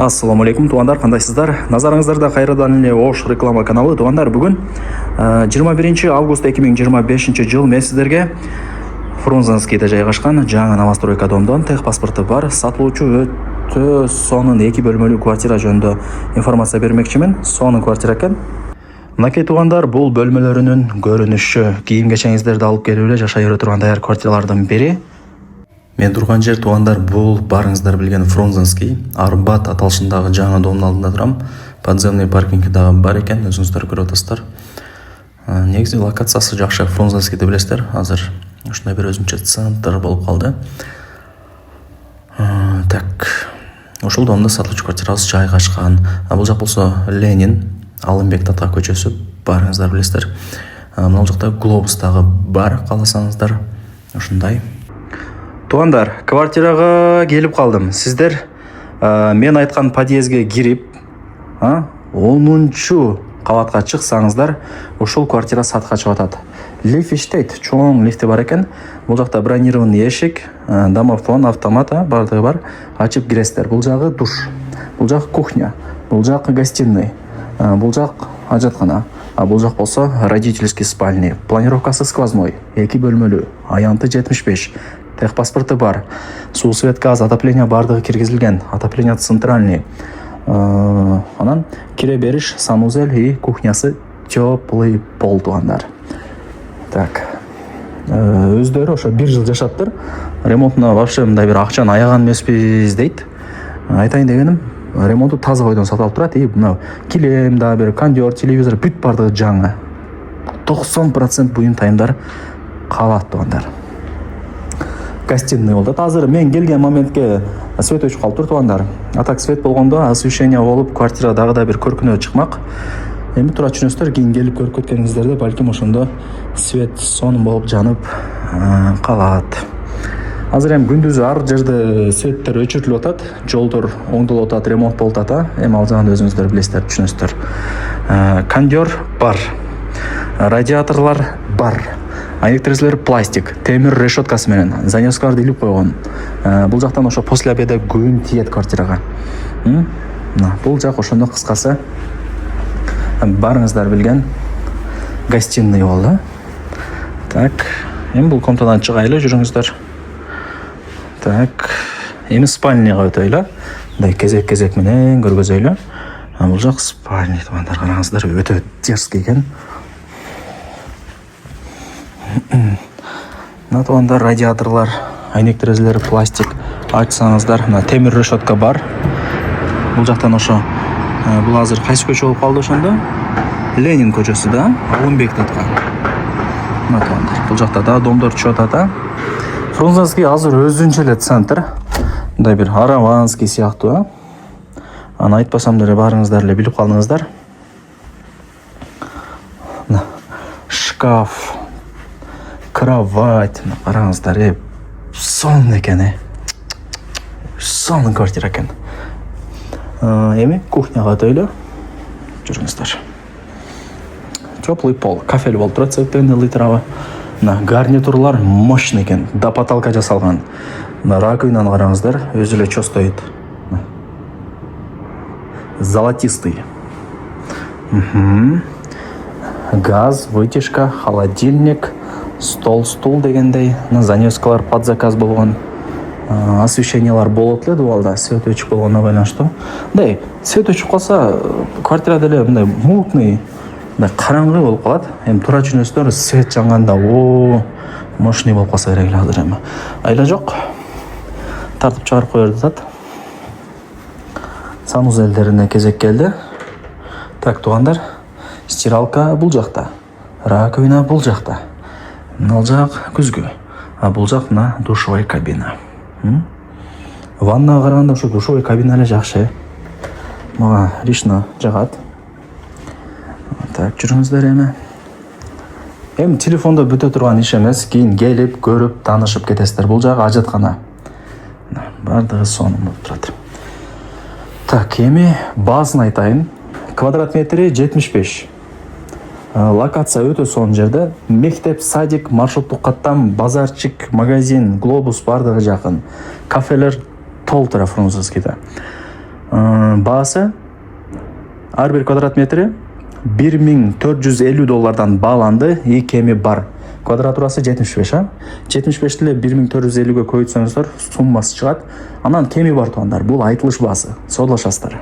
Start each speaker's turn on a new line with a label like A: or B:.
A: Ассаламу алейкум, туғандар, қандайсыздар? Назарыңыздарда қайрадан эле Ош реклама каналы. Туғандар, бүгін 21 август 2025 жыл мен сіздерге Фрунзенскийде жайгашкан жаңы новостройка домдон техпаспорты бар сатылуучу өтө сонун 2 бөлмөлүү квартира жөнүндө информация бермекчимин. Сонун квартира экен. Мынакей туғандар, бул бөлмөлөрүнүн көрүнүшү, кийим кечеңиздерди алып келип эле жашай бере турган даяр квартиралардын бири. Мен турган жер туғандар, бул барыңыздар билген Фрунзенский Арбат аталышындагы жаңы домдун алдында турам. Подземный паркинги дагы бар экен, өзүңүздөр көрүп атасыздар. Негизи локациясы жакшы. Фрунзенскийди билесиздер, азыр ушундай бир өзүнчө центр болуп калды. Так, ушул домдо сатылуучу квартирабыз жайгашкан. Бул жак болсо Ленин, Алымбек Тата көчөсү, барыңыздар билесиздер. Мына жакта Глобус дагы бар, кааласаңыздар. Ушундай. Туғандар, квартирага келип калдым. Сиздер мен айткан подъездге кирип, 10-чу кабатка чыксаңыздар, ушул квартира сатка чыгып атат. Лифт иштейт, чоң лифти бар экен. Бул жакта бронированный эшик, домофон, автомат бардыгы бар. Ачып киресиздер. Бул жагы душ, бул жак кухня, бул жак гостиный, бул жак ажаткана, бул жак болсо родительский спальный. Планировкасы сквозной, 2 бөлмөлүү, аянты 75. Техпаспорты бар. Суу, свет, газ, отопление бардыгы киргизилген. Отопление центральный. Анан кире бериш, санузел и кухнясы теплый пол туғандар. Так. Өздөрү ошо 1 жыл жашаптыр. Ремонтуна вообще мындай бир акчаны аяган эмеспиз дейт. Айтайын дегеним, ремонту таза койдон сатылып турат. И мына килем да бир кондер, телевизор бүт бардыгы жаңы. 90% буюм тайымдар калат туғандар. Гостиный болду. Азыр мен келген моментке свет өчүп калыптыр туғандар. Так свет болгондо освещение болуп, квартира дагы да бир көркүнө чыкмак. Эми тура түшүнөсүздөр, кийин келип көрүп кеткениңиздерде балким ошондо свет сонун болуп жанып калат. Азыр эми күндүзү ар жерде светтер өчүрүлүп атат, жолдор оңдолуп атат, ремонт болуп атат. Эми ал жагын өзүңүздөр билесиздер, түшүнөсүздөр. Кондер бар. Радиаторлор бар. Электризлер пластик, темир решеткасы менен, занёскаларды илип койгон. Бул жактан ошо после обеда күн тиет квартирага. Бул жак ошондо кыскасы барыңыздар билген гостиный болду. Так, эми бул комнатадан чыгайлы, жүрүңүздөр. Так, эми спальныйга өтөйлү. Мындай кезек менен көргөзөйлү. Бул жак спальный тугандар, караңыздар, өтө дерзкий экен. Мына туғандар, радиаторлар, айнек терезелери пластик. Ачсаңыздар, мына темир решетка бар. Бул жактан ошо бул азыр кайсы көчө болуп калды ошондо? Ленин көчөсү да, Алымбек Тата. Мына туғандар, бул жакта да домдор чыгып атат. Фрунзенский азыр өзүнчө эле центр. Мындай бир Араванский сыяктуу. Аны айтпасам деле барыңыздар эле билип калдыңыздар. Шкаф, кровать, караңыздар, сонун экен, сонун квартира экен. Эми кухняга өтөйлү, жүрүңүздөр. Теплый пол, кафель болуп турат, цветный литрава. Гарнитурлар мощный экен, до потолка жасалган. Раковинаны караңыздар, өзү эле чостойт. Золотистый. Газ, вытяжка, холодильник, стол, стул дегендей, занёскалар под заказ болгон. Освещениялар болот эле дубалда, свет өчүп болгонуна байланыштуу. Мындай свет өчүп калса, квартира деле мындай мутный, мындай караңгы болуп калат. Эми тура түшүнөсүздөр, свет жанганда мощный болуп калса керек эле азыр эми. Айла жок. Тартып чыгарып коерди атат. Санузелдерине кезек келди. Так, тугандар, стиралка бул жакта, раковина бул жакта. Мына жак күзгү. Бул жак мына душевой кабина. Ваннага караганда ошо душевой кабина эле жакшы. Мага лично жагат. Так, жүрүңүздөр эми. Эми телефондо бүтө турган иш эмес, кийин келип, көрүп, таанышып кетесиздер. Бул жак ажаткана. Бардыгы сонун болуп турат. Так, эми базын айтайын. Квадрат метри 75. Локация өтө сонун жерде. Мектеп, садик, маршруттук каттам, базарчык, магазин, глобус бардыгы жакын. Кафелер толтура Фрунзенскийде. баасы ар бир квадрат метри $1450 бааланды. И кеми бар. Квадратурасы 75, а? 75 эле 1450-ге көйүтсөңүздөр суммасы чыгат. Анан кеми бар туугандар. Бул айтылыш баасы. Соодалашасыздар.